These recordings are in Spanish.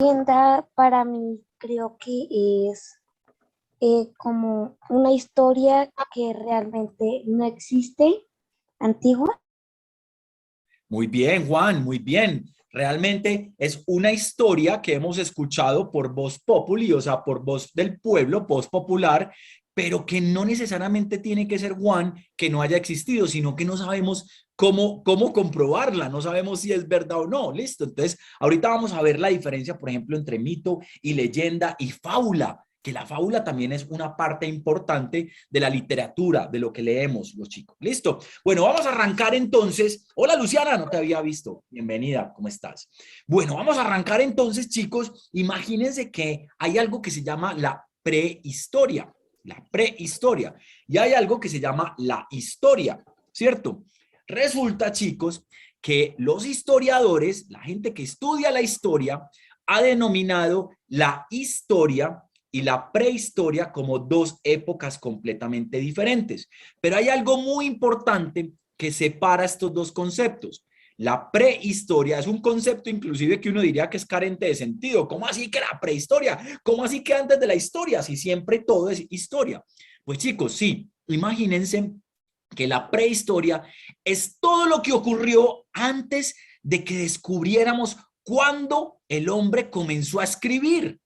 Leyenda para mí creo que es como una historia que realmente no existe, antigua. Muy bien, Juan, muy bien. Realmente es una historia que hemos escuchado por voz populi, o sea, por voz del pueblo, voz popular, pero que no necesariamente tiene que ser, Juan, que no haya existido, sino que no sabemos cómo comprobarla, no sabemos si es verdad o no. Listo. Entonces, ahorita vamos a ver la diferencia, por ejemplo, entre mito y leyenda y fábula, que la fábula también es una parte importante de la literatura, de lo que leemos los chicos. Listo. Bueno, vamos a arrancar entonces. Hola Luciana, no te había visto. Bienvenida, ¿cómo estás? Bueno, vamos a arrancar entonces, chicos. Imagínense que hay algo que se llama la prehistoria. La prehistoria. Y hay algo que se llama la historia, ¿cierto? Resulta, chicos, que los historiadores, la gente que estudia la historia, ha denominado la historia y la prehistoria como dos épocas completamente diferentes. Pero hay algo muy importante que separa estos dos conceptos. La prehistoria es un concepto inclusive que uno diría que es carente de sentido. ¿Cómo así que la prehistoria? ¿Cómo así que antes de la historia? Si siempre todo es historia. Pues chicos, sí, imagínense que la prehistoria es todo lo que ocurrió antes de que descubriéramos cuándo el hombre comenzó a escribir.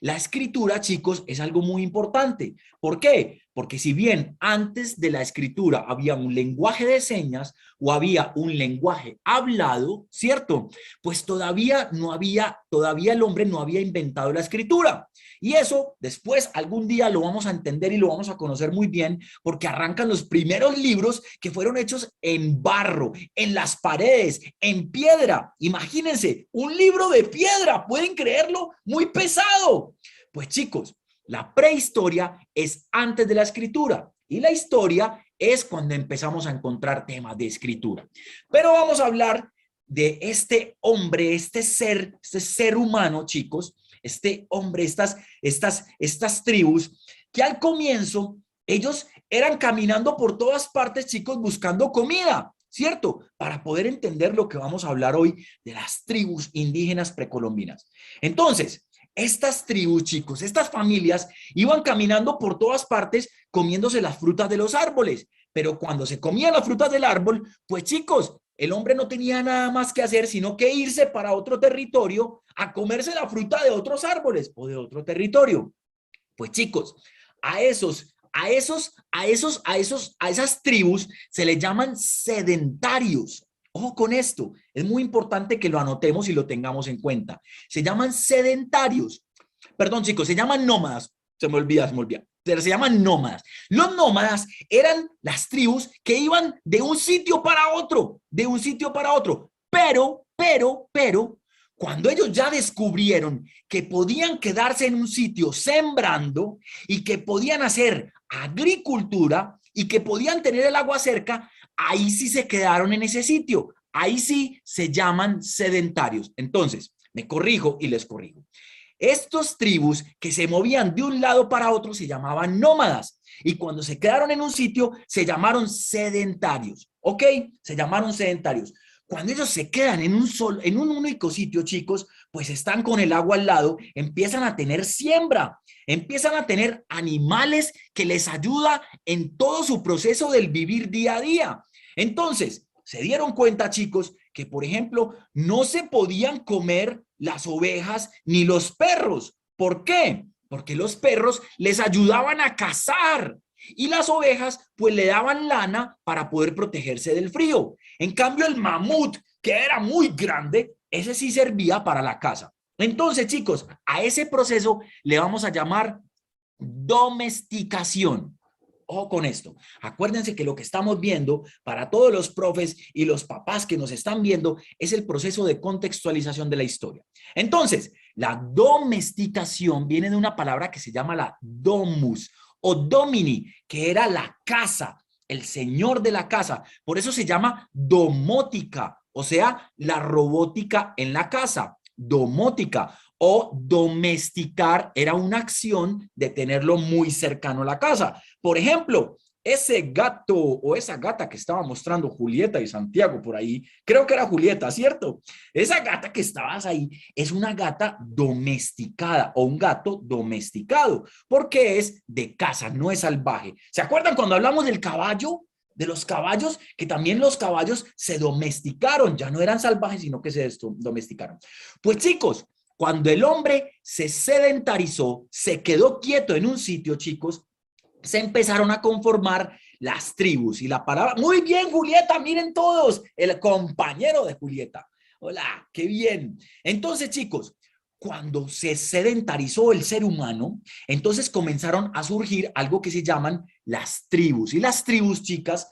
La escritura, chicos, es algo muy importante. ¿Por qué? Porque si bien antes de la escritura había un lenguaje de señas o había un lenguaje hablado, ¿cierto? Pues todavía el hombre no había inventado la escritura. Y eso después algún día lo vamos a entender y lo vamos a conocer muy bien porque arrancan los primeros libros que fueron hechos en barro, en las paredes, en piedra. Imagínense, un libro de piedra, ¿pueden creerlo? Muy pesado. Pues chicos, la prehistoria es antes de la escritura y la historia es cuando empezamos a encontrar temas de escritura. Pero vamos a hablar de este hombre, este ser humano, chicos, este hombre, estas tribus, que al comienzo ellos eran caminando por todas partes, chicos, buscando comida, ¿cierto? Para poder entender lo que vamos a hablar hoy de las tribus indígenas precolombinas. Entonces, estas tribus, chicos, estas familias iban caminando por todas partes comiéndose las frutas de los árboles, pero cuando se comían las frutas del árbol, pues chicos, el hombre no tenía nada más que hacer sino que irse para otro territorio a comerse la fruta de otros árboles o de otro territorio. Pues chicos, a esas tribus se les llaman sedentarios. Ojo con esto, es muy importante que lo anotemos y lo tengamos en cuenta. Se llaman sedentarios. Perdón, chicos, se llaman nómadas. Se me olvida. Pero se llaman nómadas. Los nómadas eran las tribus que iban de un sitio para otro, de un sitio para otro. Pero, cuando ellos ya descubrieron que podían quedarse en un sitio sembrando y que podían hacer agricultura y que podían tener el agua cerca, ahí sí se quedaron en ese sitio. Ahí sí se llaman sedentarios. Entonces, me corrijo y les corrijo. Estos tribus que se movían de un lado para otro se llamaban nómadas y cuando se quedaron en un sitio se llamaron sedentarios. ¿Ok? Se llamaron sedentarios. Cuando ellos se quedan en un único sitio, chicos, pues están con el agua al lado, empiezan a tener siembra, empiezan a tener animales que les ayuda en todo su proceso del vivir día a día. Entonces, se dieron cuenta, chicos, que por ejemplo, no se podían comer las ovejas ni los perros. ¿Por qué? Porque los perros les ayudaban a cazar y las ovejas pues le daban lana para poder protegerse del frío. En cambio el mamut, que era muy grande, ese sí servía para la caza. Entonces, chicos, a ese proceso le vamos a llamar domesticación. Ojo con esto. Acuérdense que lo que estamos viendo para todos los profes y los papás que nos están viendo es el proceso de contextualización de la historia. Entonces, la domesticación viene de una palabra que se llama la domus o domini, que era la casa, el señor de la casa. Por eso se llama domótica, o sea, la robótica en la casa. Domótica o domesticar era una acción de tenerlo muy cercano a la casa. Por ejemplo, ese gato o esa gata que estaba mostrando Julieta y Santiago por ahí, creo que era Julieta, ¿cierto? Esa gata que estabas ahí es una gata domesticada o un gato domesticado, porque es de casa, no es salvaje. ¿Se acuerdan cuando hablamos del caballo? De los caballos, que también los caballos se domesticaron, ya no eran salvajes, sino que se domesticaron. Pues chicos, cuando el hombre se sedentarizó, se quedó quieto en un sitio, chicos, se empezaron a conformar las tribus y la palabra, muy bien Julieta, miren todos, el compañero de Julieta, hola, qué bien. Entonces chicos, cuando se sedentarizó el ser humano, entonces comenzaron a surgir algo que se llaman las tribus. Y las tribus, chicas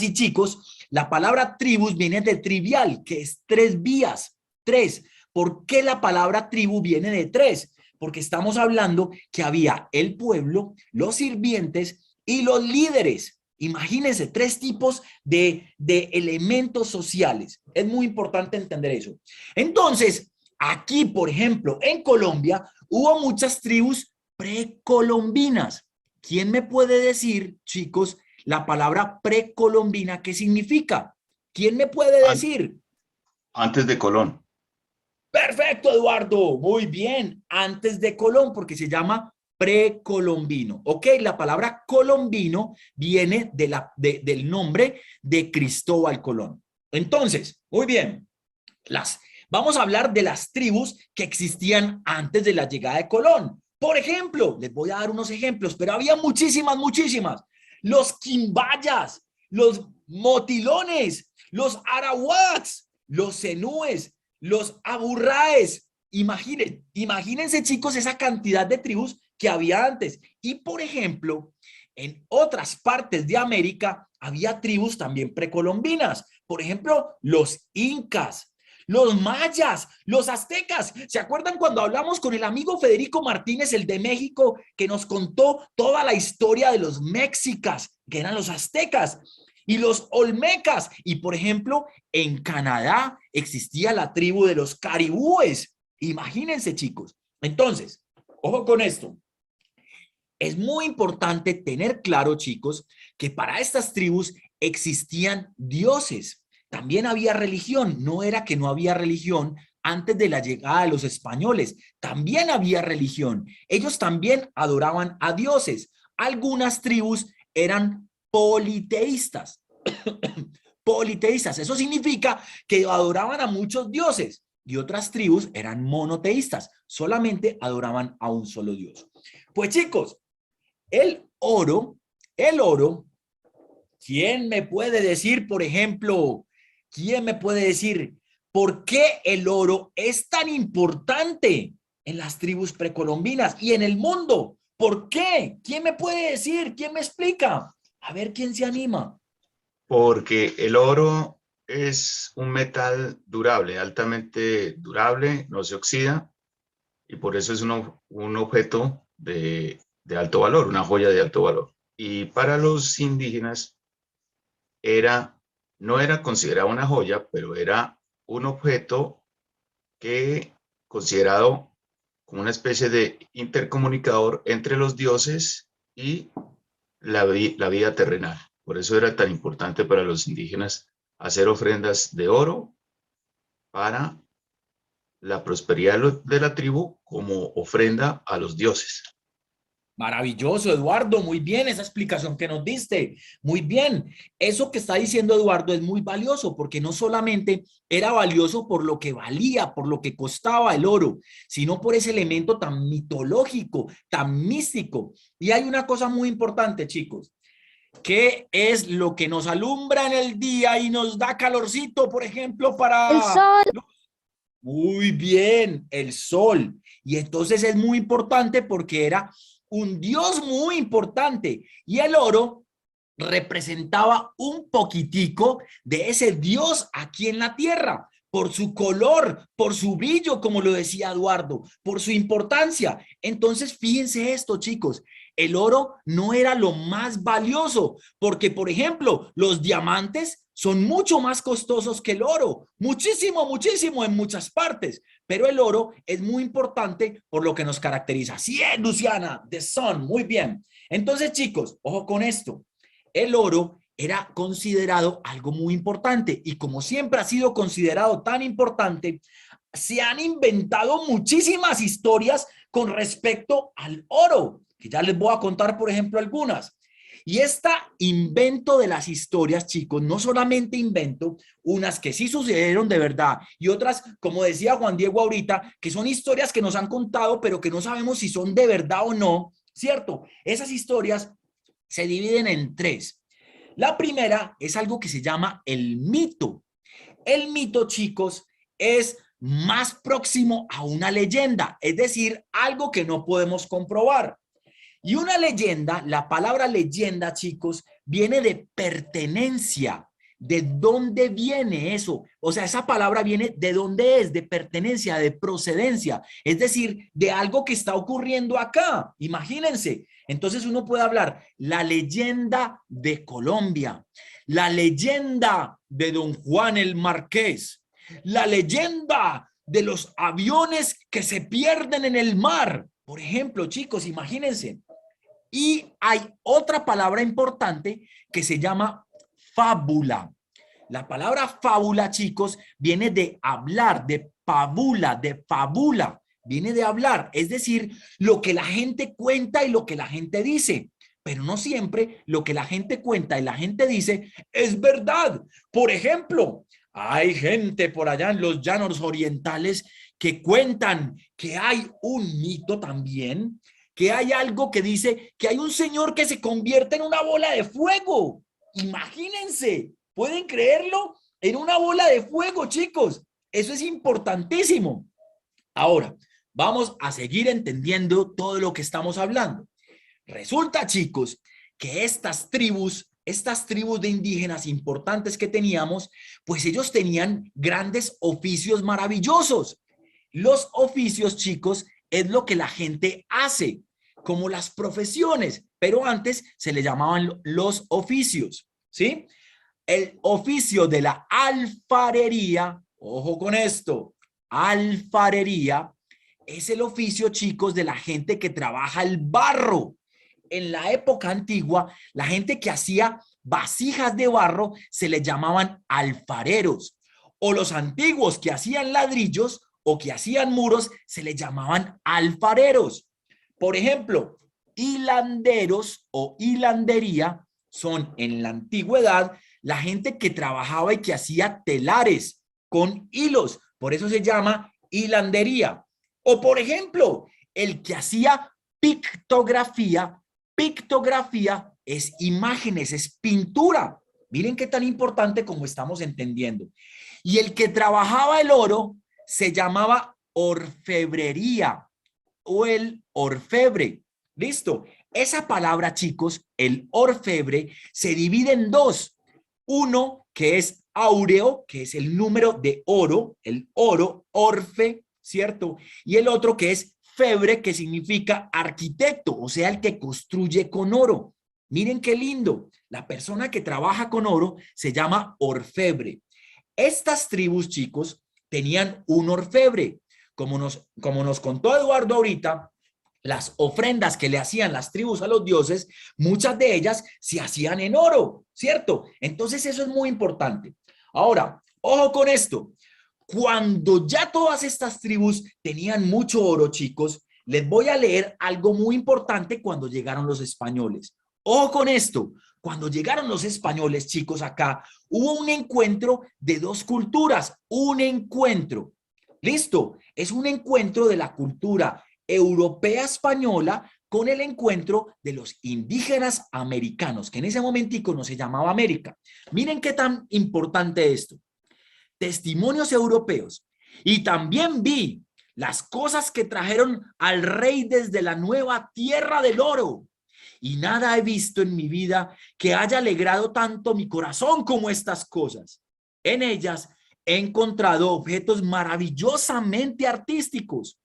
y chicos, la palabra tribus viene de trivial, que es tres vías, tres. ¿Por qué la palabra tribu viene de tres? Porque estamos hablando que había el pueblo, los sirvientes y los líderes. Imagínense, tres tipos de elementos sociales. Es muy importante entender eso. Entonces, aquí, por ejemplo, en Colombia, hubo muchas tribus precolombinas. ¿Quién me puede decir, chicos, la palabra precolombina qué significa? ¿Quién me puede decir? Antes de Colón. Perfecto, Eduardo. Muy bien. Antes de Colón, porque se llama precolombino. Ok, la palabra colombino viene del nombre de Cristóbal Colón. Entonces, muy bien. Vamos a hablar de las tribus que existían antes de la llegada de Colón. Por ejemplo, les voy a dar unos ejemplos, pero había muchísimas, muchísimas. Los quimbayas, los motilones, los arawaks, los zenúes, los aburraes. Imagínense, chicos, esa cantidad de tribus que había antes. Y, por ejemplo, en otras partes de América había tribus también precolombinas. Por ejemplo, los incas, los mayas, los aztecas. ¿Se acuerdan cuando hablamos con el amigo Federico Martínez, el de México, que nos contó toda la historia de los mexicas, que eran los aztecas? Y los olmecas. Y, por ejemplo, en Canadá existía la tribu de los caribúes. Imagínense, chicos. Entonces, ojo con esto. Es muy importante tener claro, chicos, que para estas tribus existían dioses. También había religión. No era que no había religión antes de la llegada de los españoles. También había religión. Ellos también adoraban a dioses. Algunas tribus eran politeístas. Politeístas. Eso significa que adoraban a muchos dioses. Y otras tribus eran monoteístas. Solamente adoraban a un solo dios. Pues chicos, el oro, ¿quién me puede decir, por ejemplo, quién me puede decir por qué el oro es tan importante en las tribus precolombinas y en el mundo? ¿Por qué? ¿Quién me puede decir? ¿Quién me explica? A ver, ¿quién se anima? Porque el oro es un metal durable, altamente durable, no se oxida, y por eso es un objeto de alto valor, una joya de alto valor. Y para los indígenas no era considerado una joya, pero era un objeto que considerado como una especie de intercomunicador entre los dioses y la vida terrenal. Por eso era tan importante para los indígenas hacer ofrendas de oro para la prosperidad de la tribu como ofrenda a los dioses. Maravilloso, Eduardo, muy bien esa explicación que nos diste, muy bien. Eso que está diciendo Eduardo es muy valioso porque no solamente era valioso por lo que valía, por lo que costaba el oro, sino por ese elemento tan mitológico, tan místico. Y hay una cosa muy importante, chicos, ¿qué es lo que nos alumbra en el día y nos da calorcito, por ejemplo, para... El sol. Muy bien, el sol. Y entonces es muy importante porque era un dios muy importante y el oro representaba un poquitico de ese dios aquí en la tierra, por su color, por su brillo, como lo decía Eduardo, por su importancia. Entonces, fíjense esto, chicos, el oro no era lo más valioso, porque, por ejemplo, los diamantes son mucho más costosos que el oro, muchísimo, muchísimo en muchas partes, pero el oro es muy importante por lo que nos caracteriza. Sí, Luciana, the sun, muy bien. Entonces, chicos, ojo con esto. El oro era considerado algo muy importante y como siempre ha sido considerado tan importante, se han inventado muchísimas historias con respecto al oro, que ya les voy a contar, por ejemplo, algunas. Y este invento de las historias, chicos, no solamente invento unas que sí sucedieron de verdad y otras, como decía Juan Diego ahorita, que son historias que nos han contado, pero que no sabemos si son de verdad o no, ¿cierto? Esas historias se dividen en tres. La primera es algo que se llama el mito. El mito, chicos, es más próximo a una leyenda, es decir, algo que no podemos comprobar. Y una leyenda, la palabra leyenda, chicos, viene de pertenencia. ¿De dónde viene eso? O sea, esa palabra viene de dónde es, de pertenencia, de procedencia. Es decir, de algo que está ocurriendo acá. Imagínense. Entonces uno puede hablar la leyenda de Colombia, la leyenda de Don Juan el Marqués, la leyenda de los aviones que se pierden en el mar. Por ejemplo, chicos, imagínense. Y hay otra palabra importante que se llama fábula. La palabra fábula, chicos, viene de hablar, de fábula, de fábula. Viene de hablar, es decir, lo que la gente cuenta y lo que la gente dice. Pero no siempre lo que la gente cuenta y la gente dice es verdad. Por ejemplo, hay gente por allá en los llanos orientales que cuentan que hay un mito también, que hay algo que dice que hay un señor que se convierte en una bola de fuego. Imagínense, ¿pueden creerlo? En una bola de fuego, chicos. Eso es importantísimo. Ahora, vamos a seguir entendiendo todo lo que estamos hablando. Resulta, chicos, que estas tribus de indígenas importantes que teníamos, pues ellos tenían grandes oficios maravillosos. Los oficios, chicos, es lo que la gente hace, como las profesiones, pero antes se le llamaban los oficios, ¿sí? El oficio de la alfarería, ojo con esto, alfarería, es el oficio, chicos, de la gente que trabaja el barro. En la época antigua, la gente que hacía vasijas de barro se le llamaban alfareros, o los antiguos que hacían ladrillos o que hacían muros se le llamaban alfareros. Por ejemplo, hilanderos o hilandería son en la antigüedad la gente que trabajaba y que hacía telares con hilos, por eso se llama hilandería. O por ejemplo, el que hacía pictografía, pictografía es imágenes, es pintura. Miren qué tan importante como estamos entendiendo. Y el que trabajaba el oro se llamaba orfebrería o el orfebre. ¿Listo? Esa palabra, chicos, el orfebre, se divide en dos. Uno que es áureo, que es el número de oro, el oro, orfe, ¿cierto? Y el otro que es febre, que significa arquitecto, o sea, el que construye con oro. Miren qué lindo. La persona que trabaja con oro se llama orfebre. Estas tribus, chicos, tenían un orfebre. Como nos contó Eduardo ahorita, las ofrendas que le hacían las tribus a los dioses, muchas de ellas se hacían en oro, ¿cierto? Entonces eso es muy importante. Ahora, ojo con esto. Cuando ya todas estas tribus tenían mucho oro, chicos, les voy a leer algo muy importante cuando llegaron los españoles. Ojo con esto. Cuando llegaron los españoles, chicos, acá, hubo un encuentro de dos culturas, un encuentro. ¿Listo? Es un encuentro de la cultura europea española con el encuentro de los indígenas americanos, que en ese momentico no se llamaba América. Miren qué tan importante esto. Testimonios europeos. Y también vi las cosas que trajeron al rey desde la nueva tierra del oro. Y nada he visto en mi vida que haya alegrado tanto mi corazón como estas cosas. En ellas he encontrado objetos maravillosamente artísticos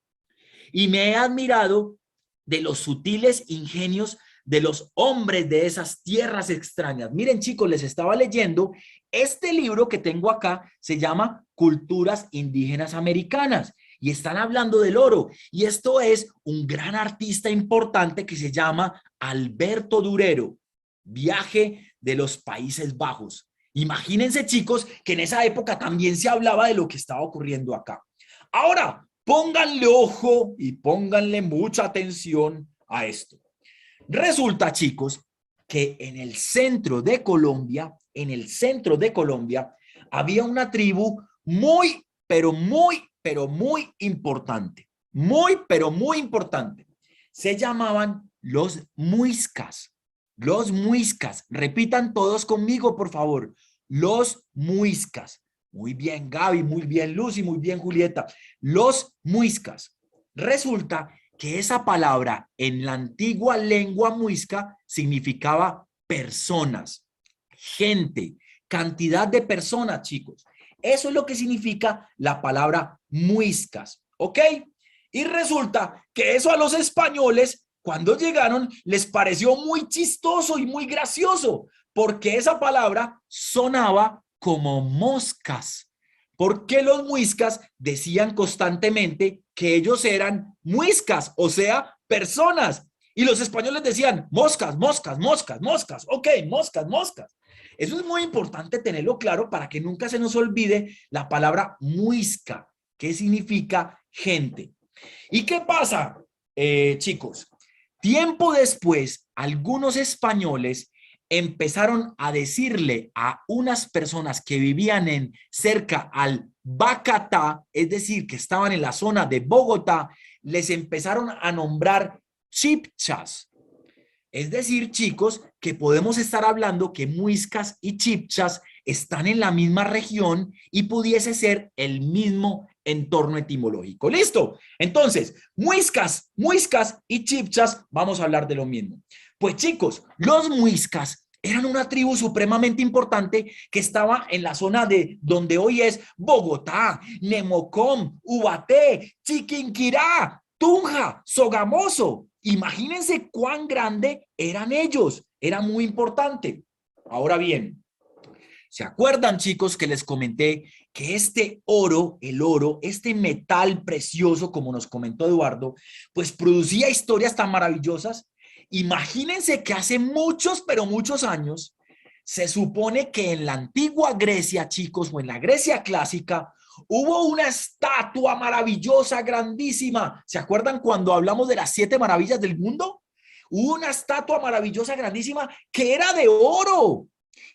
y me he admirado de los sutiles ingenios de los hombres de esas tierras extrañas. Miren, chicos, les estaba leyendo este libro que tengo acá, se llama Culturas Indígenas Americanas. y están hablando del oro. Y esto es un gran artista importante que se llama Alberto Durero, Viaje de los Países Bajos. Imagínense, chicos, que en esa época también se hablaba de lo que estaba ocurriendo acá. Ahora, pónganle ojo y pónganle mucha atención a esto. Resulta, chicos, que en el centro de Colombia, había una tribu muy, pero muy importante. Muy importante. Se llamaban los muiscas. Los muiscas. Repitan todos conmigo, por favor. Los muiscas. Muy bien, Gaby, muy bien, Lucy, muy bien, Julieta. Los muiscas. Resulta que esa palabra en la antigua lengua muisca significaba personas, gente, cantidad de personas, chicos. Eso es lo que significa la palabra muiscas, ¿ok? Y resulta que eso a los españoles, cuando llegaron, les pareció muy chistoso y muy gracioso, porque esa palabra sonaba como moscas. Porque los muiscas decían constantemente que ellos eran muiscas, o sea, personas. Y los españoles decían moscas, moscas, moscas, moscas. Ok, moscas, moscas. Eso es muy importante tenerlo claro para que nunca se nos olvide la palabra muisca, que significa gente. ¿Y qué pasa, chicos? Tiempo después, algunos españoles empezaron a decirle a unas personas que vivían cerca al Bacatá, es decir, que estaban en la zona de Bogotá, les empezaron a nombrar chipchas. Es decir, chicos, que podemos estar hablando que muiscas y chipchas están en la misma región y pudiese ser el mismo entorno etimológico. ¿Listo? Entonces, muiscas y chipchas, vamos a hablar de lo mismo. Pues chicos, los muiscas eran una tribu supremamente importante que estaba en la zona de donde hoy es Bogotá, Nemocón, Ubaté, Chiquinquirá, Tunja, Sogamoso. Imagínense cuán grande eran ellos. Era muy importante. Ahora bien, ¿se acuerdan, chicos, que les comenté que este oro, el oro, este metal precioso, como nos comentó Eduardo, pues producía historias tan maravillosas? Imagínense que hace muchos, pero muchos años, se supone que en la antigua Grecia, chicos, o en la Grecia clásica, hubo una estatua maravillosa, grandísima. ¿Se acuerdan cuando hablamos de las 7 maravillas del mundo? Hubo una estatua maravillosa, grandísima, que era de oro.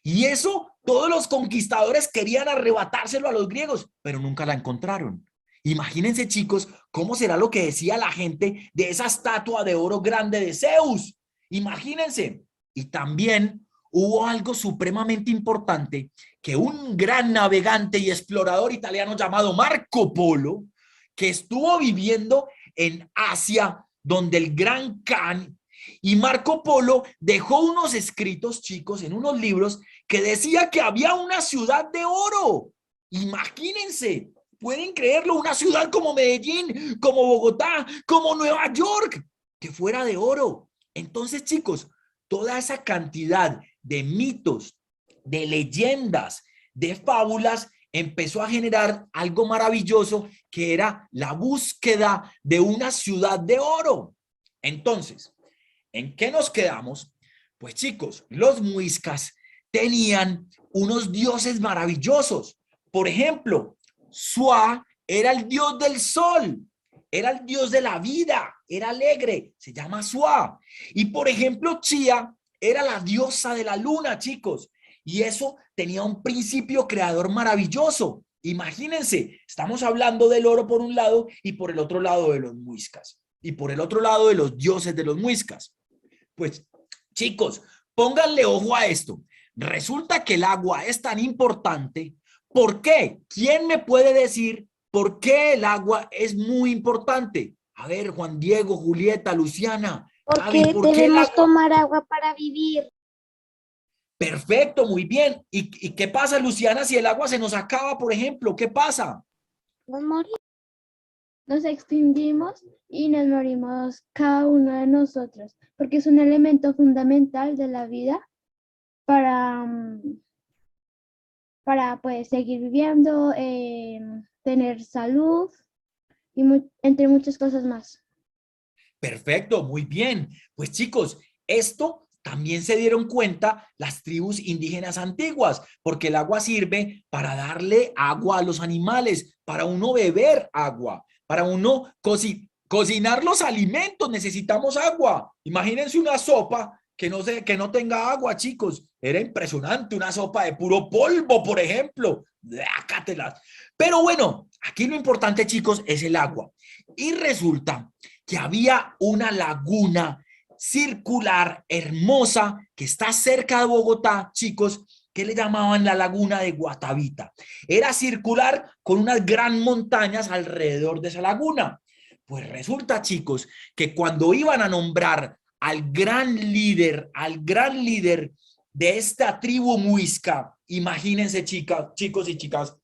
Y eso todos los conquistadores querían arrebatárselo a los griegos, pero nunca la encontraron. Imagínense, chicos, cómo será lo que decía la gente de esa estatua de oro grande de Zeus. Imagínense. Y también hubo algo supremamente importante, que un gran navegante y explorador italiano llamado Marco Polo, que estuvo viviendo en Asia, donde el Gran Khan, y Marco Polo dejó unos escritos, chicos, en unos libros que decía que había una ciudad de oro. Imagínense, pueden creerlo, una ciudad como Medellín, como Bogotá, como Nueva York, que fuera de oro. Entonces, chicos, toda esa cantidad de mitos, de leyendas, de fábulas, empezó a generar algo maravilloso que era la búsqueda de una ciudad de oro. Entonces, ¿en qué nos quedamos? Pues chicos, los muiscas tenían unos dioses maravillosos. Por ejemplo, Suá era el dios del sol, era el dios de la vida, era alegre, se llama Suá. Y por ejemplo, Chía era la diosa de la luna, chicos. Y eso tenía un principio creador maravilloso. Imagínense, estamos hablando del oro por un lado y por el otro lado de los muiscas. Y por el otro lado de los dioses de los muiscas. Pues, chicos, pónganle ojo a esto. Resulta que el agua es tan importante. ¿Por qué? ¿Quién me puede decir por qué el agua es muy importante? A ver, Juan Diego, Julieta, Luciana, Gaby, Porque ¿por qué el debemos agua? tomar agua para vivir. Perfecto, muy bien. ¿Y qué pasa, Luciana, si el agua se nos acaba, por ejemplo? ¿Qué pasa? Nos morimos. Nos extinguimos y nos morimos cada uno de nosotros, porque es un elemento fundamental de la vida para, para pues, seguir viviendo, tener salud y entre muchas cosas más. Perfecto, muy bien. Pues chicos, esto también se dieron cuenta las tribus indígenas antiguas, porque el agua sirve para darle agua a los animales, para uno beber agua, para uno cocinar los alimentos, necesitamos agua. Imagínense una sopa que no tenga agua, chicos. Era impresionante, una sopa de puro polvo, por ejemplo. Dácatelas. Pero bueno, aquí lo importante, chicos, es el agua. Y resulta que había una laguna circular hermosa que está cerca de Bogotá, chicos, que le llamaban la laguna de Guatavita. Era circular con unas gran montañas alrededor de esa laguna. Pues resulta, chicos, que cuando iban a nombrar al gran líder de esta tribu muisca, imagínense, chicos y chicas,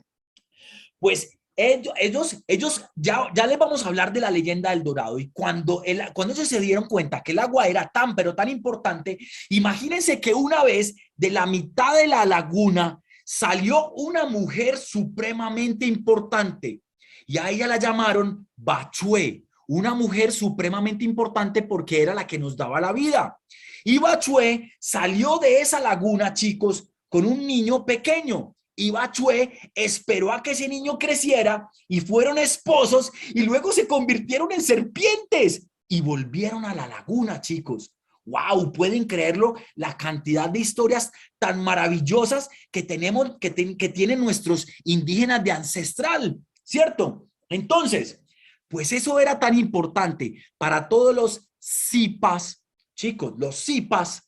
pues ellos ya les vamos a hablar de la leyenda del Dorado. Y cuando ellos se dieron cuenta que el agua era tan, pero tan importante, imagínense que una vez de la mitad de la laguna salió una mujer supremamente importante y a ella la llamaron Bachué, una mujer supremamente importante porque era la que nos daba la vida. Y Bachué salió de esa laguna, chicos, con un niño pequeño. Y Bachué esperó a que ese niño creciera y fueron esposos y luego se convirtieron en serpientes y volvieron a la laguna, chicos. ¡Wow! ¿Pueden creerlo? La cantidad de historias tan maravillosas que tenemos, que tienen nuestros indígenas de ancestral, ¿cierto? Entonces, pues eso era tan importante para todos los sipas, chicos, los sipas.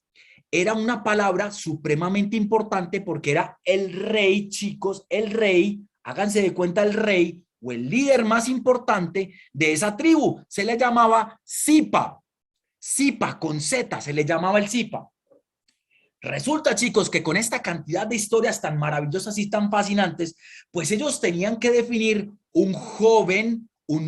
Era una palabra supremamente importante porque era el rey, chicos, el rey, háganse de cuenta el rey o el líder más importante de esa tribu. Se le llamaba Sipa, Sipa con Z, se le llamaba el Sipa. Resulta, chicos, que con esta cantidad de historias tan maravillosas y tan fascinantes, pues ellos tenían que definir un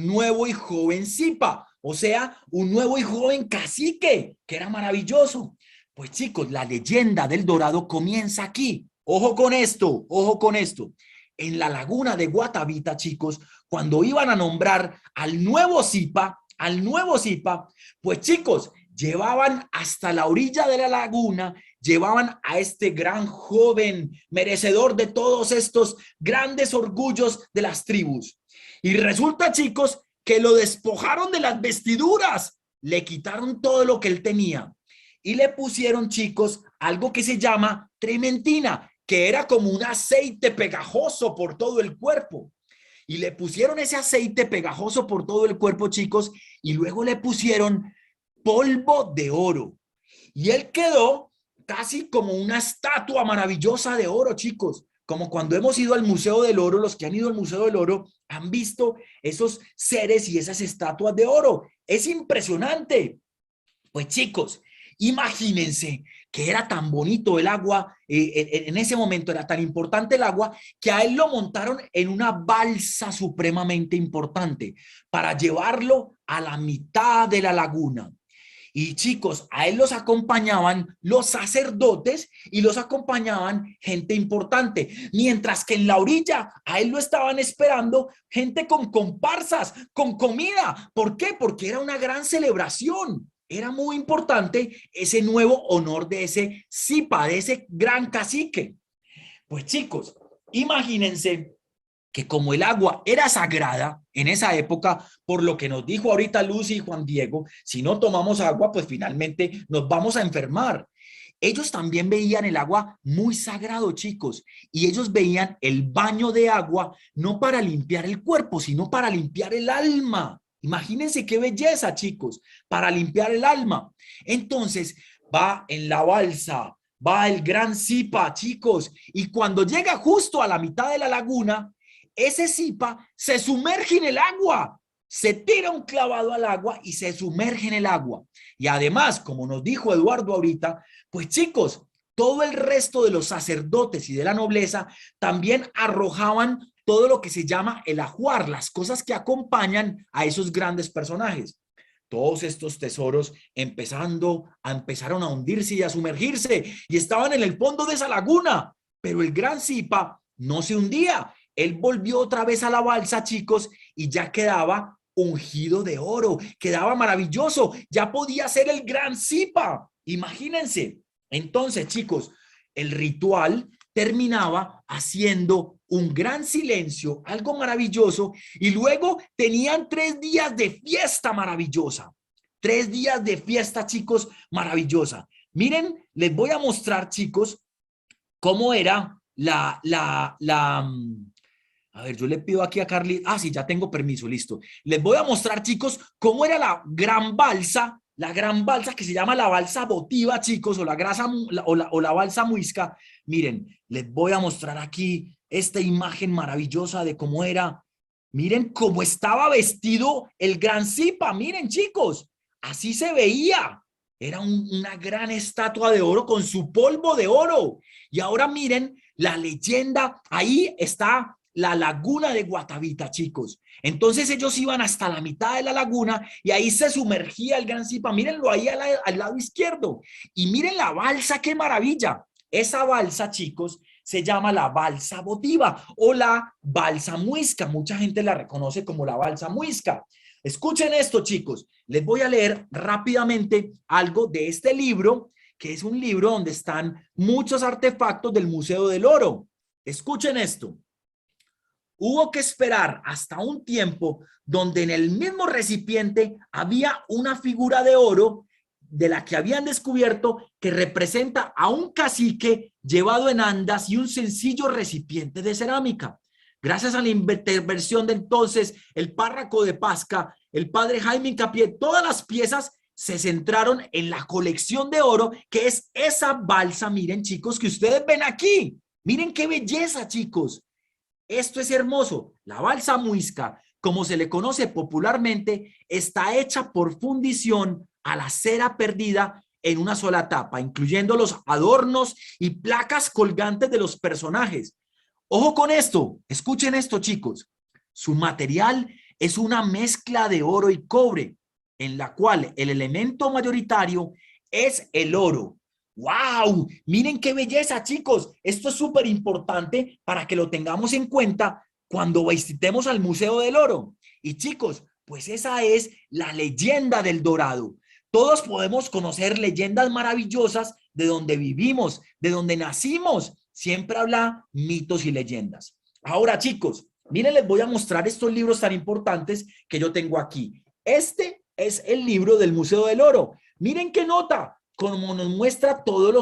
nuevo y joven Sipa, o sea, un nuevo y joven cacique, que era maravilloso. Pues chicos, la leyenda del Dorado comienza aquí. Ojo con esto, ojo con esto. En la laguna de Guatavita, chicos, cuando iban a nombrar al nuevo Sipa, pues chicos, llevaban hasta la orilla de la laguna, llevaban a este gran joven, merecedor de todos estos grandes orgullos de las tribus. Y resulta, chicos, que lo despojaron de las vestiduras, le quitaron todo lo que él tenía. Y le pusieron, chicos, algo que se llama trementina, que era como un aceite pegajoso por todo el cuerpo. Y le pusieron ese aceite pegajoso por todo el cuerpo, chicos, y luego le pusieron polvo de oro. Y él quedó casi como una estatua maravillosa de oro, chicos. Como cuando hemos ido al Museo del Oro, los que han ido al Museo del Oro han visto esos seres y esas estatuas de oro. Es impresionante. Pues chicos, imagínense que era tan bonito el agua, en ese momento era tan importante el agua, que a él lo montaron en una balsa supremamente importante para llevarlo a la mitad de la laguna. Y chicos, a él los acompañaban los sacerdotes y los acompañaban gente importante, mientras que en la orilla a él lo estaban esperando gente con comparsas, con comida. ¿Por qué? Porque era una gran celebración. Era muy importante ese nuevo honor de ese Sipa, de ese gran cacique. Pues chicos, imagínense que como el agua era sagrada en esa época, por lo que nos dijo ahorita Lucy y Juan Diego, si no tomamos agua, pues finalmente nos vamos a enfermar. Ellos también veían el agua muy sagrado, chicos, y ellos veían el baño de agua no para limpiar el cuerpo, sino para limpiar el alma. Imagínense qué belleza, chicos, para limpiar el alma. Entonces va en la balsa, va el gran Sipa, chicos, y cuando llega justo a la mitad de la laguna, ese Sipa se sumerge en el agua, se tira un clavado al agua y se sumerge en el agua. Y además, como nos dijo Eduardo ahorita, pues chicos, todo el resto de los sacerdotes y de la nobleza también arrojaban todo lo que se llama el ajuar, las cosas que acompañan a esos grandes personajes. Todos estos tesoros empezaron a hundirse y a sumergirse y estaban en el fondo de esa laguna, pero el gran Sipa no se hundía. Él volvió otra vez a la balsa, chicos, y ya quedaba ungido de oro, quedaba maravilloso, ya podía ser el gran Zipa, imagínense. Entonces, chicos, el ritual terminaba haciendo un gran silencio, algo maravilloso, y luego tenían 3 días de fiesta maravillosa. 3 días de fiesta, chicos, maravillosa. Miren, les voy a mostrar, chicos, cómo era a ver, yo le pido aquí a Carly, sí, ya tengo permiso, listo. Les voy a mostrar, chicos, cómo era la gran balsa que se llama la balsa votiva, chicos, o la balsa muisca. Miren, les voy a mostrar aquí esta imagen maravillosa de cómo era. Miren cómo estaba vestido el gran Zipa, miren, chicos, así se veía. Era una gran estatua de oro con su polvo de oro. Y ahora miren la leyenda, ahí está la laguna de Guatavita, chicos. Entonces ellos iban hasta la mitad de la laguna y ahí se sumergía el gran Zipa. Mírenlo ahí al lado izquierdo. Y miren la balsa, qué maravilla. Esa balsa, chicos, se llama la balsa votiva o la balsa muisca. Mucha gente la reconoce como la balsa muisca. Escuchen esto, chicos. Les voy a leer rápidamente algo de este libro, que es un libro donde están muchos artefactos del Museo del Oro. Escuchen esto. Hubo que esperar hasta un tiempo donde en el mismo recipiente había una figura de oro de la que habían descubierto que representa a un cacique llevado en andas y un sencillo recipiente de cerámica. Gracias a la intervención de entonces el párroco de Pasca, el padre Jaime Incapié, todas las piezas se centraron en la colección de oro que es esa balsa, miren chicos, que ustedes ven aquí. Miren qué belleza, chicos. Esto es hermoso. La balsa muisca, como se le conoce popularmente, está hecha por fundición a la cera perdida en una sola tapa, incluyendo los adornos y placas colgantes de los personajes. Ojo con esto, escuchen esto, chicos. Su material es una mezcla de oro y cobre, en la cual el elemento mayoritario es el oro. ¡Wow! Miren qué belleza, chicos. Esto es súper importante para que lo tengamos en cuenta cuando visitemos al Museo del Oro. Y chicos, pues esa es la leyenda del Dorado. Todos podemos conocer leyendas maravillosas de donde vivimos, de donde nacimos. Siempre habla mitos y leyendas. Ahora, chicos, miren, les voy a mostrar estos libros tan importantes que yo tengo aquí. Este es el libro del Museo del Oro. Miren qué nota, como nos muestra todos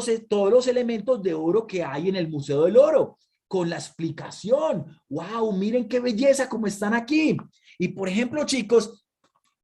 los elementos de oro que hay en el Museo del Oro, con la explicación. ¡Wow! Miren qué belleza como están aquí. Y por ejemplo, chicos,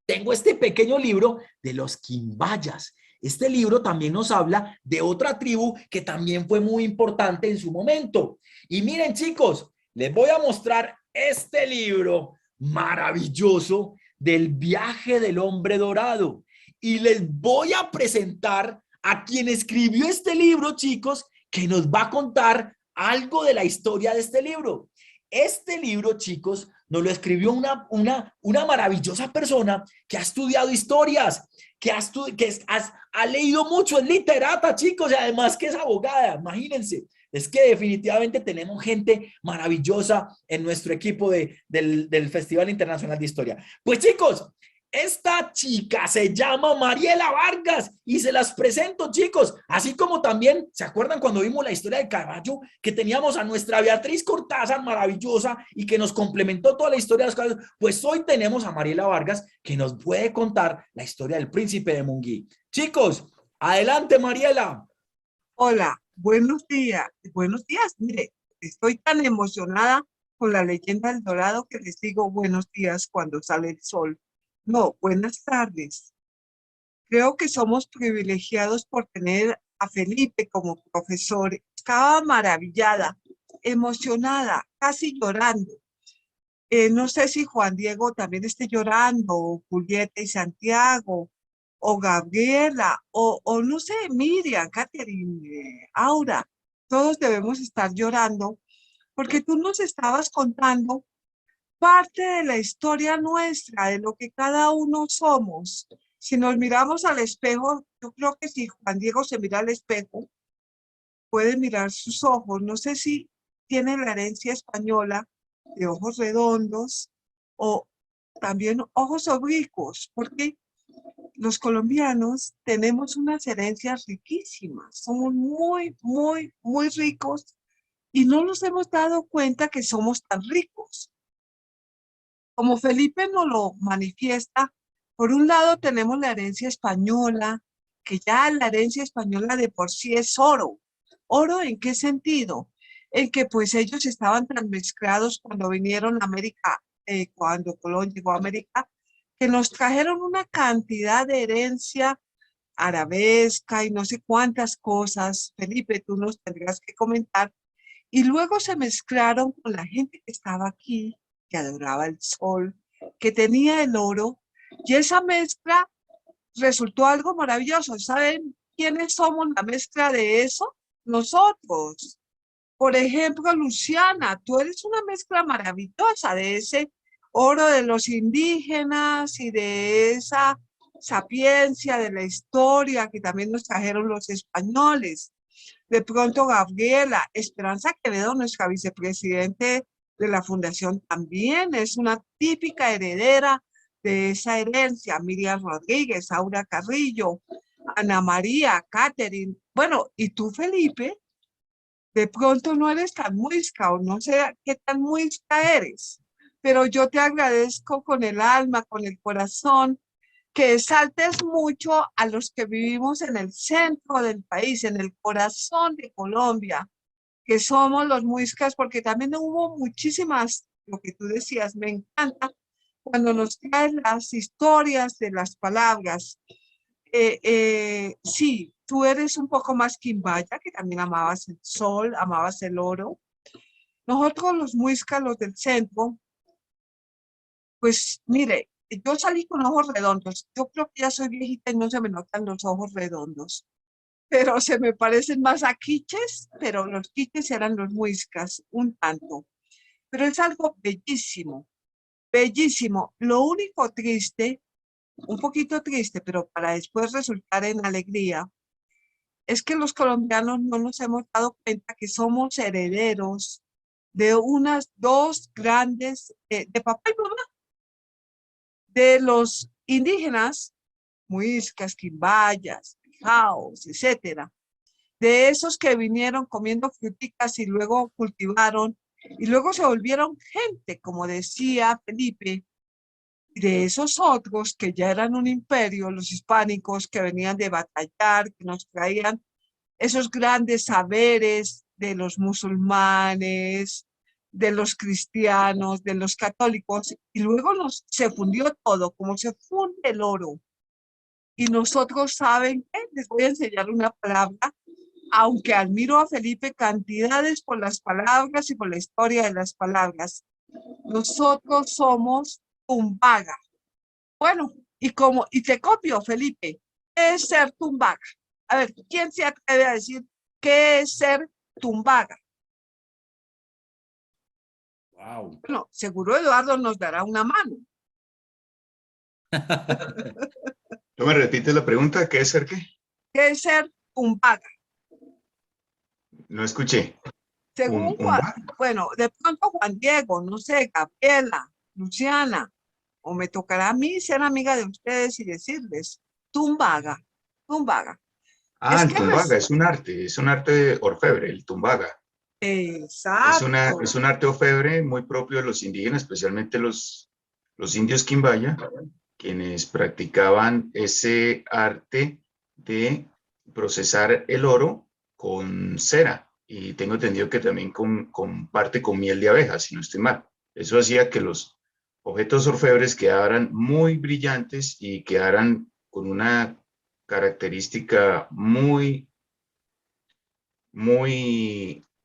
tengo este pequeño libro de los Quimbayas. Este libro también nos habla de otra tribu que también fue muy importante en su momento. Y miren, chicos, les voy a mostrar este libro maravilloso del viaje del hombre dorado. Y les voy a presentar a quien escribió este libro, chicos, que nos va a contar algo de la historia de este libro. Este libro, chicos, nos lo escribió una maravillosa persona que ha estudiado historias, que ha leído mucho, es literata, chicos, y además que es abogada, imagínense. Es que definitivamente tenemos gente maravillosa en nuestro equipo del Festival Internacional de Historia. Pues chicos, esta chica se llama Mariela Vargas y se las presento, chicos. Así como también, ¿se acuerdan cuando vimos la historia del caballo? Que teníamos a nuestra Beatriz Cortázar maravillosa y que nos complementó toda la historia de los caballos. Pues hoy tenemos a Mariela Vargas que nos puede contar la historia del príncipe de Munguí. Chicos, adelante, Mariela. Hola, buenos días. Buenos días. Mire, estoy tan emocionada con la leyenda del Dorado que les digo buenos días cuando sale el sol. No, buenas tardes. Creo que somos privilegiados por tener a Felipe como profesor. Estaba maravillada, emocionada, casi llorando. No sé si Juan Diego también esté llorando, o Julieta y Santiago, o Gabriela, o no sé, Miriam, Catherine, Aura. Todos debemos estar llorando porque tú nos estabas contando parte de la historia nuestra, de lo que cada uno somos. Si nos miramos al espejo, yo creo que si Juan Diego se mira al espejo, puede mirar sus ojos. No sé si tiene la herencia española de ojos redondos o también ojos oblicuos, porque los colombianos tenemos unas herencias riquísimas, somos muy, muy, muy ricos y no nos hemos dado cuenta que somos tan ricos. Como Felipe nos lo manifiesta, por un lado tenemos la herencia española, que ya la herencia española de por sí es oro. ¿Oro en qué sentido? En que pues ellos estaban tan mezclados cuando vinieron a América, cuando Colón llegó a América, que nos trajeron una cantidad de herencia arabesca y no sé cuántas cosas. Felipe, tú nos tendrás que comentar. Y luego se mezclaron con la gente que estaba aquí, que adoraba el sol, que tenía el oro, y esa mezcla resultó algo maravilloso. ¿Saben quiénes somos la mezcla de eso? Nosotros. Por ejemplo, Luciana, tú eres una mezcla maravillosa de ese oro de los indígenas y de esa sapiencia de la historia que también nos trajeron los españoles. De pronto, Gabriela, Esperanza Quevedo, nuestra vicepresidente de la fundación, también es una típica heredera de esa herencia. Miriam Rodríguez, Aura Carrillo, Ana María, Catherine. Bueno, y tú, Felipe, de pronto no eres tan muisca o no sé qué tan muisca eres, pero yo te agradezco con el alma, con el corazón, que exaltes mucho a los que vivimos en el centro del país, en el corazón de Colombia, que somos los muiscas, porque también hubo muchísimas, lo que tú decías, me encanta, cuando nos traen las historias de las palabras. Sí, tú eres un poco más quimbaya, que también amabas el sol, amabas el oro. Nosotros los muiscas, los del centro, pues mire, yo salí con ojos redondos. Yo creo que ya soy viejita y no se me notan los ojos redondos, pero se me parecen más a quiches, pero los quiches eran los muiscas, un tanto. Pero es algo bellísimo, bellísimo. Lo único triste, un poquito triste, pero para después resultar en alegría, es que los colombianos no nos hemos dado cuenta que somos herederos de unas dos grandes, de papá y mamá, de los indígenas, muiscas, quimbayas, pijaos, etcétera, de esos que vinieron comiendo fruticas y luego cultivaron y luego se volvieron gente, como decía Felipe, y de esos otros que ya eran un imperio, los hispánicos que venían de batallar, que nos traían esos grandes saberes de los musulmanes, de los cristianos, de los católicos, y luego se fundió todo, como se funde el oro. Y nosotros, ¿saben qué? Les voy a enseñar una palabra, aunque admiro a Felipe cantidades por las palabras y por la historia de las palabras. Nosotros somos tumbaga. Bueno, y te copio, Felipe, ¿qué es ser tumbaga? A ver, ¿quién se atreve a decir qué es ser tumbaga? Wow. Bueno, seguro Eduardo nos dará una mano. ¿Tú me repites la pregunta? ¿Qué es ser qué? ¿Qué es ser tumbaga? No escuché. Según Un Juan, bar. bueno, de pronto Juan Diego, no sé, Gabriela, Luciana, o me tocará a mí ser amiga de ustedes y decirles, tumbaga, tumbaga. Ah, Es el que tumbaga es un arte orfebre, el tumbaga. exacto. Es un arte orfebre muy propio de los indígenas, especialmente los indios quimbaya, quienes practicaban ese arte de procesar el oro con cera. Y tengo entendido que también con parte con miel de abeja, si no estoy mal. Eso hacía que los objetos orfebres quedaran muy brillantes y quedaran con una característica muy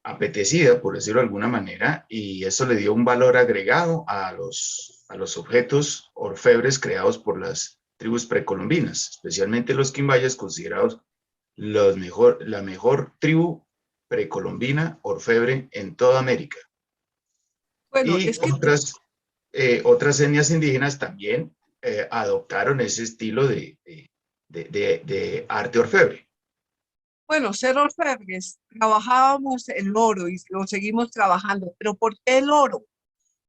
apetecida, por decirlo de alguna manera, y eso le dio un valor agregado a los objetos orfebres creados por las tribus precolombinas, especialmente los quimbayas, considerados la mejor tribu precolombina orfebre en toda América. Bueno, Y es que, otras etnias indígenas también adoptaron ese estilo de arte orfebre. bueno, ser orfebres, trabajábamos el oro y lo seguimos trabajando, pero ¿por qué el oro?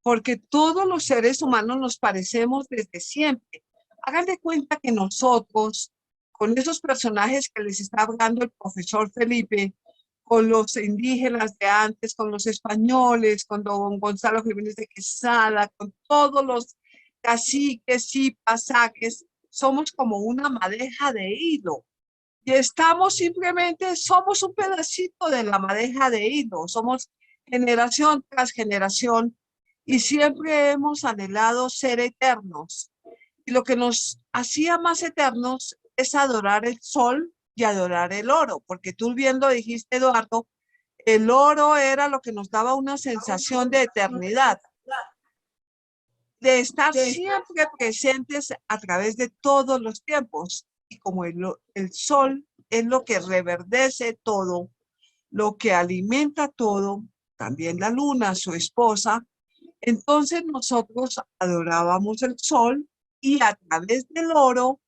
porque todos los seres humanos nos parecemos desde siempre. Hagan de cuenta que nosotros, con esos personajes que les está hablando el profesor Felipe, con los indígenas de antes, con los españoles, con don Gonzalo Jiménez de Quesada, con todos los caciques y pasajes, somos como una madeja de hilo. Y estamos simplemente, somos un pedacito de la madeja de hilo, somos generación tras generación y siempre hemos anhelado ser eternos. Y lo que nos hacía más eternos es adorar el sol y adorar el oro, porque tú bien lo dijiste, Eduardo, el oro era lo que nos daba una sensación de eternidad, de estar siempre presentes a través de todos los tiempos. Y como el sol es lo que reverdece todo, lo que alimenta todo, también la luna, su esposa, entonces nosotros adorábamos el sol y a través del oro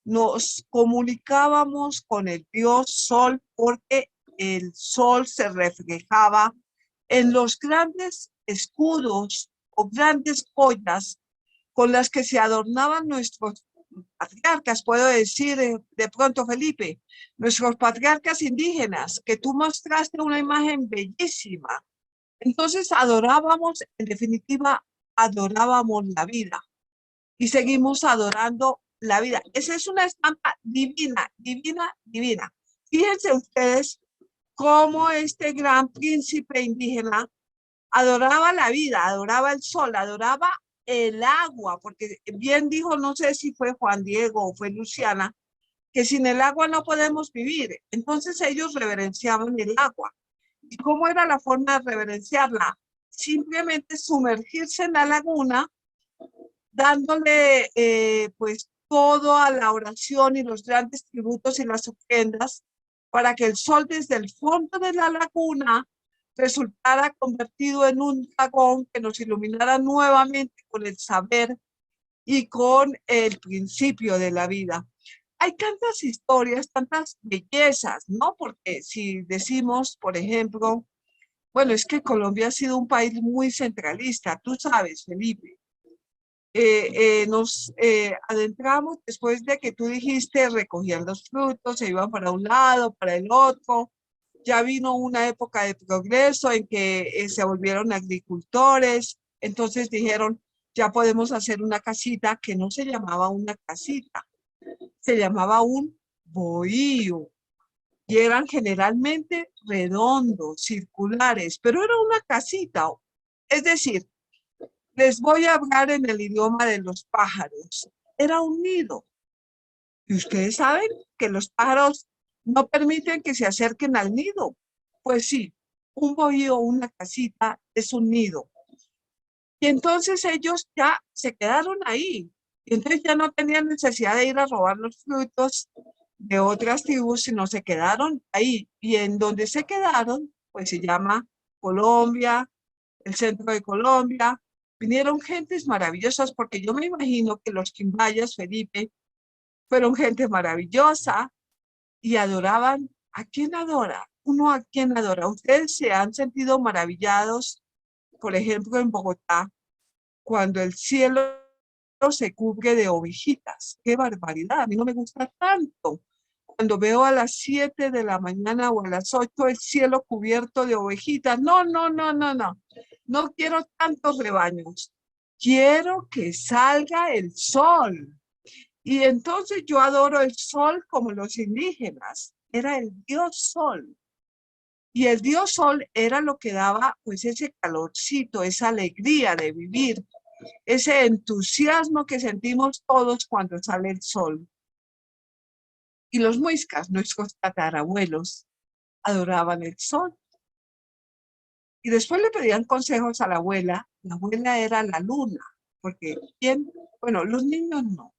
nos comunicábamos con el dios sol porque el sol se reflejaba en los grandes escudos o grandes joyas con las que se adornaban nuestros patriarcas, puedo decir de pronto, Felipe, nuestros patriarcas indígenas, que tú mostraste una imagen bellísima. Entonces adorábamos, en definitiva, adorábamos la vida y seguimos adorando la vida. Esa es una estampa divina, divina, divina. Fíjense ustedes cómo este gran príncipe indígena adoraba la vida, adoraba el sol, adoraba el agua, porque bien dijo, no sé si fue Juan Diego o fue Luciana, que sin el agua no podemos vivir. Entonces ellos reverenciaban el agua. ¿Y cómo era la forma de reverenciarla? Simplemente sumergirse en la laguna, dándole pues todo a la oración y los grandes tributos y las ofrendas, para que el sol desde el fondo de la laguna resultara convertido en un dragón que nos iluminara nuevamente con el saber y con el principio de la vida. Hay tantas historias, tantas bellezas, ¿no? Porque si decimos, por ejemplo, bueno, es que Colombia ha sido un país muy centralista, tú sabes, Felipe. Nos adentramos después de que tú dijiste, recogían los frutos, se iban para un lado, para el otro. Ya vino una época de progreso en que se volvieron agricultores, entonces dijeron, ya podemos hacer una casita que no se llamaba una casita, se llamaba un bohío y eran generalmente redondos, circulares, pero era una casita. Es decir, les voy a hablar en el idioma de los pájaros. Era un nido. Y ustedes saben que los pájaros no permiten que se acerquen al nido. Pues sí, un bohío, una casita, es un nido. Y entonces ellos ya se quedaron ahí. Y entonces ya no tenían necesidad de ir a robar los frutos de otras tribus, sino se quedaron ahí. Y en donde se quedaron, pues se llama Colombia, el centro de Colombia. Vinieron gentes maravillosas, porque yo me imagino que los quimbayas, Felipe, fueron gente maravillosa y adoraban. ¿A quién adora? Uno a quién adora. Ustedes se han sentido maravillados, por ejemplo, en Bogotá, cuando el cielo se cubre de ovejitas. ¡Qué barbaridad! A mí no me gusta tanto. Cuando veo a las 7 de la mañana o a las 8 el cielo cubierto de ovejitas. No, no, no, no, no. No quiero tantos rebaños. Quiero que salga el sol. Y entonces yo adoro el sol como los indígenas. Era el dios sol. Y el dios sol era lo que daba pues ese calorcito, esa alegría de vivir, ese entusiasmo que sentimos todos cuando sale el sol. Y los muiscas, nuestros tatarabuelos, adoraban el sol. Y después le pedían consejos a la abuela. La abuela era la luna, porque ¿quién? Bueno, los niños no.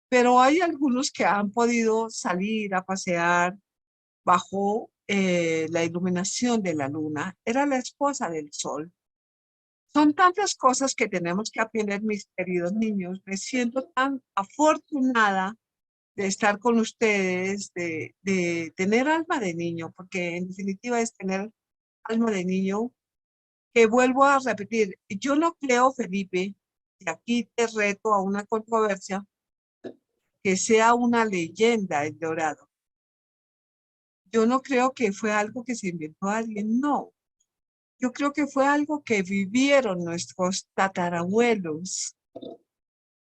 Pero hay algunos que han podido salir a pasear bajo la iluminación de la luna. Era la esposa del sol. Son tantas cosas que tenemos que aprender, mis queridos niños. Me siento tan afortunada de estar con ustedes, de tener alma de niño, porque en definitiva es tener alma de niño que vuelvo a repetir, yo no creo, Felipe, y aquí te reto a una controversia, que sea una leyenda el Dorado. Yo no creo que fue algo que se inventó alguien, no. Yo creo que fue algo que vivieron nuestros tatarabuelos.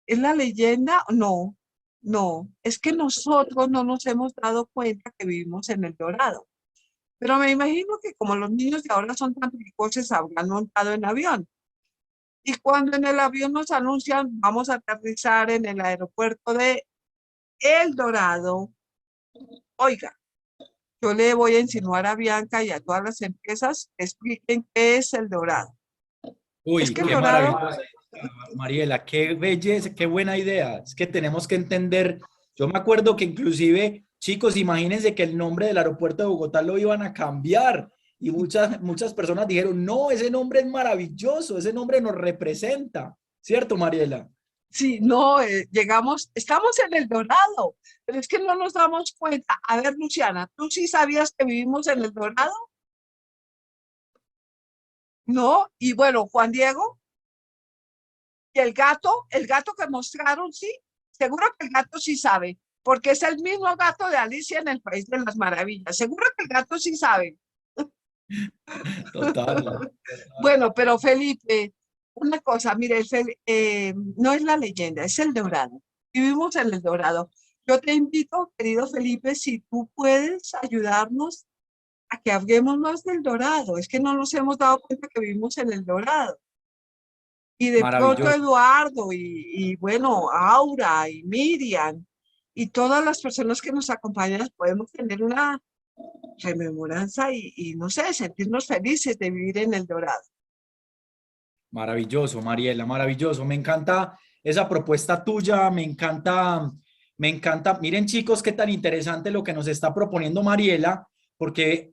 ¿Es la leyenda? No, no. Es que nosotros no nos hemos dado cuenta que vivimos en el Dorado. Pero me imagino que como los niños de ahora son tan precoces, habrán montado en avión. Y cuando en el avión nos anuncian, vamos a aterrizar en el aeropuerto de El Dorado. Oiga, yo le voy a insinuar a Bianca y a todas las empresas que expliquen qué es El Dorado. Es Uy, que El qué Dorado, maravillosa idea, Mariela, qué belleza, qué buena idea. Es que tenemos que entender, yo me acuerdo que inclusive, chicos, imagínense que el nombre del aeropuerto de Bogotá lo iban a cambiar y muchas personas dijeron, no, ese nombre es maravilloso, ese nombre nos representa, ¿cierto, Mariela? sí, no, llegamos, estamos en El Dorado, pero es que no nos damos cuenta. A ver, Luciana, ¿tú sí sabías que vivimos en El Dorado? No, y bueno, Juan Diego, y el gato que mostraron, sí, seguro que el gato sí sabe, porque es el mismo gato de Alicia en el País de las Maravillas. Seguro que el gato sí sabe. Total. Bueno, pero Felipe, una cosa, mire, no es la leyenda, es El Dorado. Vivimos en El Dorado. Yo te invito, querido Felipe, si tú puedes ayudarnos a que hablemos más del Dorado. Es que no nos hemos dado cuenta que vivimos en El Dorado. Y de pronto Maravilloso. Eduardo y bueno, Aura y Miriam y todas las personas que nos acompañan podemos tener una rememoranza y no sé, sentirnos felices de vivir en El Dorado. Maravilloso, Mariela, maravilloso. Me encanta esa propuesta tuya, me encanta, me encanta. Miren, chicos, qué tan interesante lo que nos está proponiendo Mariela, porque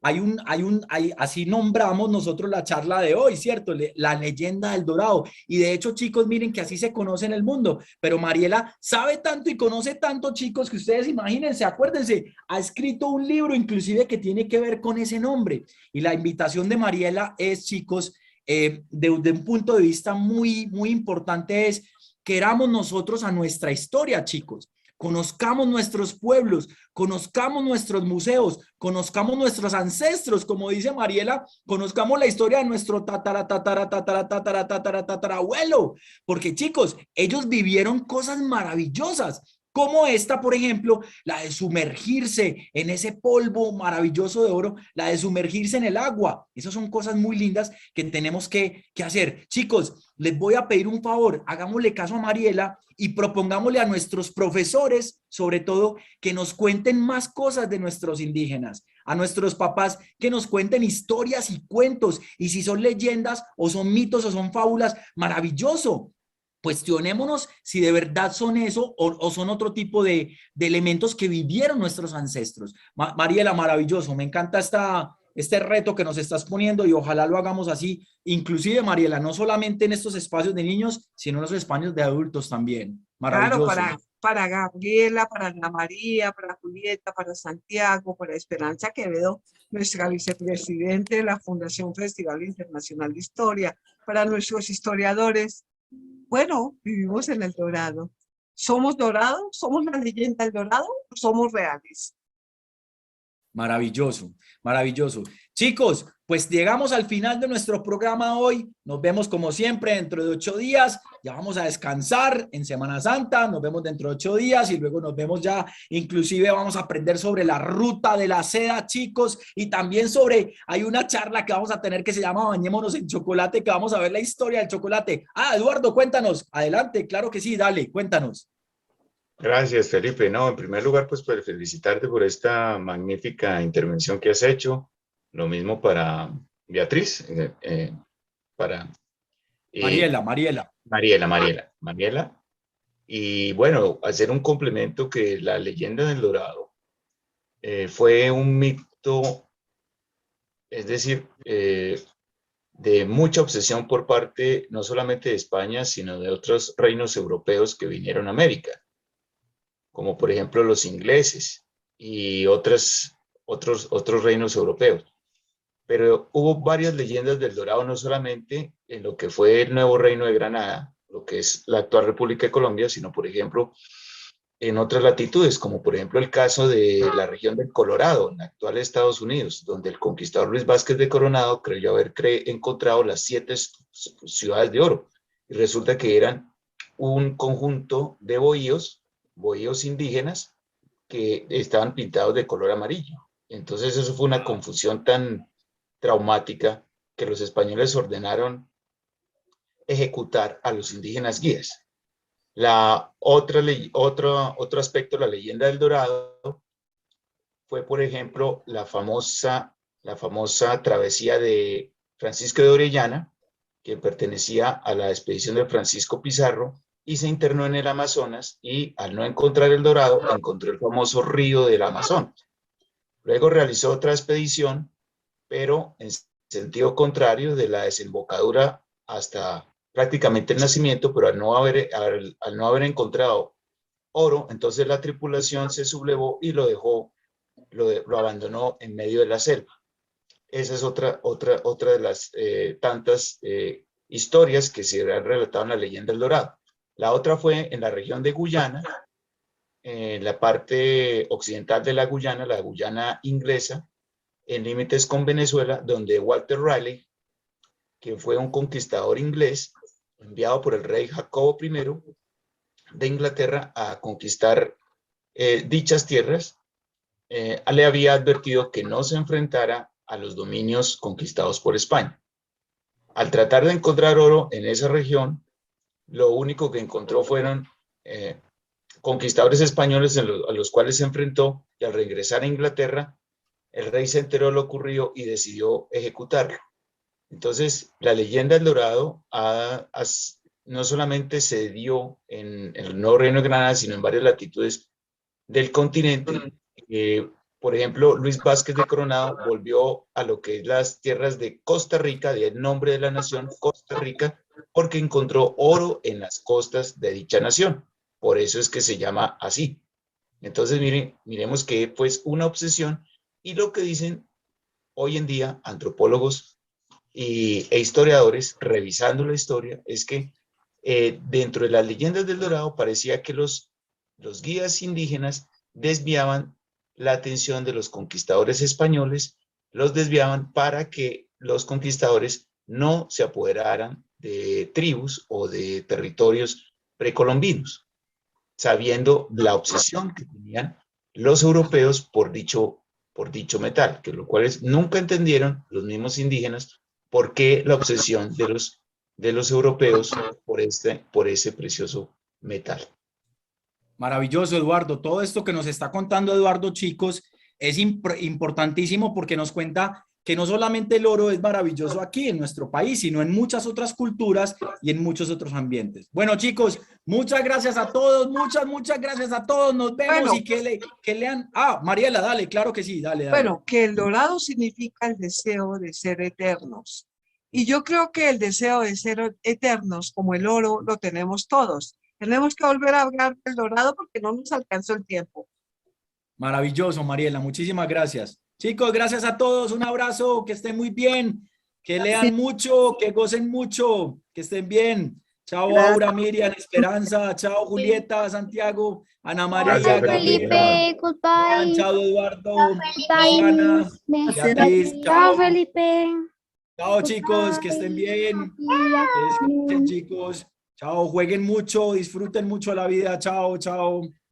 así nombramos nosotros la charla de hoy, ¿cierto? La leyenda del Dorado. Y de hecho, chicos, miren que así se conoce en el mundo, pero Mariela sabe tanto y conoce tanto, chicos, que ustedes imagínense, acuérdense, ha escrito un libro inclusive que tiene que ver con ese nombre. Y la invitación de Mariela es, chicos, de un punto de vista muy importante es, queramos nosotros a nuestra historia, chicos. Conozcamos nuestros pueblos, conozcamos nuestros museos, conozcamos nuestros ancestros, como dice Mariela, conozcamos la historia de nuestro tatarabuelo, porque chicos, ellos vivieron cosas maravillosas, como esta, por ejemplo, la de sumergirse en ese polvo maravilloso de oro, la de sumergirse en el agua. Esas son cosas muy lindas que tenemos que hacer. Chicos, les voy a pedir un favor, hagámosle caso a Mariela y propongámosle a nuestros profesores, sobre todo, que nos cuenten más cosas de nuestros indígenas, a nuestros papás que nos cuenten historias y cuentos, y si son leyendas o son mitos o son fábulas, maravilloso. Cuestionémonos si de verdad son eso o son otro tipo de elementos que vivieron nuestros ancestros. Mariela, maravilloso, me encanta este reto que nos estás poniendo y ojalá lo hagamos así, inclusive Mariela, no solamente en estos espacios de niños, sino en los espacios de adultos también. Claro, Maravilloso. para Gabriela, para Ana María, para Julieta, para Santiago, para Esperanza Quevedo, nuestra vicepresidente de la Fundación Festival Internacional de Historia, para nuestros historiadores. Bueno, vivimos en El Dorado. ¿Somos dorados? ¿Somos la leyenda del Dorado o somos reales? Maravilloso, maravilloso. Chicos, pues llegamos al final de nuestro programa hoy. Nos vemos como siempre dentro de 8 días. Ya vamos a descansar en Semana Santa. Nos vemos dentro de 8 días y luego nos vemos ya. Inclusive vamos a aprender sobre la ruta de la seda, chicos. Y también hay una charla que vamos a tener que se llama Bañémonos en Chocolate, que vamos a ver la historia del chocolate. Ah, Eduardo, cuéntanos. Adelante, claro que sí, dale, cuéntanos. Gracias, Felipe. No, en primer lugar, pues felicitarte por esta magnífica intervención que has hecho. Lo mismo para Beatriz, para Mariela. Y bueno, hacer un complemento que la leyenda del Dorado fue un mito, es decir, de mucha obsesión por parte no solamente de España, sino de otros reinos europeos que vinieron a América, como por ejemplo los ingleses y otros reinos europeos. pero hubo varias leyendas del Dorado, no solamente en lo que fue el nuevo Reino de Granada, lo que es la actual República de Colombia, sino, por ejemplo, en otras latitudes, como por ejemplo el caso de la región del Colorado, en actual Estados Unidos, donde el conquistador Luis Vázquez de Coronado creyó haber encontrado las 7 ciudades de oro, y resulta que eran un conjunto de bohíos indígenas que estaban pintados de color amarillo. Entonces eso fue una confusión tan traumática que los españoles ordenaron ejecutar a los indígenas guías. Otro aspecto de la leyenda del Dorado fue, por ejemplo, la famosa travesía de Francisco de Orellana, que pertenecía a la expedición de Francisco Pizarro, y se internó en el Amazonas, y al no encontrar el Dorado, encontró el famoso río del Amazonas. Luego realizó otra expedición, pero en sentido contrario, de la desembocadura hasta prácticamente el nacimiento, pero al no haber encontrado oro, entonces la tripulación se sublevó y lo abandonó en medio de la selva. Esa es otra de las tantas historias que se han relatado en la leyenda del Dorado. La otra fue en la región de Guyana, en la parte occidental de la Guyana inglesa, en límites con Venezuela, donde Walter Raleigh, que fue un conquistador inglés enviado por el rey Jacobo I de Inglaterra a conquistar dichas tierras, le había advertido que no se enfrentara a los dominios conquistados por España. Al tratar de encontrar oro en esa región, lo único que encontró fueron conquistadores españoles a los cuales se enfrentó, y al regresar a Inglaterra, el rey se enteró de lo ocurrido y decidió ejecutarlo. Entonces, la leyenda del Dorado no solamente se dio en el Nuevo Reino de Granada, sino en varias latitudes del continente. Por ejemplo, Luis Vázquez de Coronado volvió a lo que es las tierras de Costa Rica, del nombre de la nación, Costa Rica, porque encontró oro en las costas de dicha nación. Por eso es que se llama así. Entonces, miremos que pues una obsesión, y lo que dicen hoy en día antropólogos e historiadores, revisando la historia, es que dentro de las leyendas del Dorado parecía que los guías indígenas desviaban la atención de los conquistadores españoles, los desviaban para que los conquistadores no se apoderaran de tribus o de territorios precolombinos, sabiendo la obsesión que tenían los europeos por dicho metal, que lo cual nunca entendieron los mismos indígenas por qué la obsesión de los europeos por ese precioso metal. Maravilloso, Eduardo. Todo esto que nos está contando Eduardo, chicos, es importantísimo, porque nos cuenta que no solamente el oro es maravilloso aquí en nuestro país, sino en muchas otras culturas y en muchos otros ambientes. Bueno, chicos, muchas gracias a todos, muchas gracias a todos. Nos vemos. Bueno, y que lean. Mariela, dale, claro que sí, dale. Bueno, que el dorado significa el deseo de ser eternos. Y yo creo que el deseo de ser eternos, como el oro, lo tenemos todos. Tenemos que volver a hablar del dorado porque no nos alcanzó el tiempo. Maravilloso, Mariela. Muchísimas gracias. Chicos, gracias a todos. Un abrazo. Que estén muy bien. Que lean mucho. Que gocen mucho. Que estén bien. Chao, gracias. Aura, Miriam, Esperanza. Chao, Julieta, Santiago, Ana María. Gracias, Felipe. Goodbye. Chao, Eduardo. Bye. Beatriz. Chao, Felipe. Chao, chicos. Que estén bien. Que descansen, chicos. Chao, jueguen mucho, disfruten mucho la vida. Chao, chao.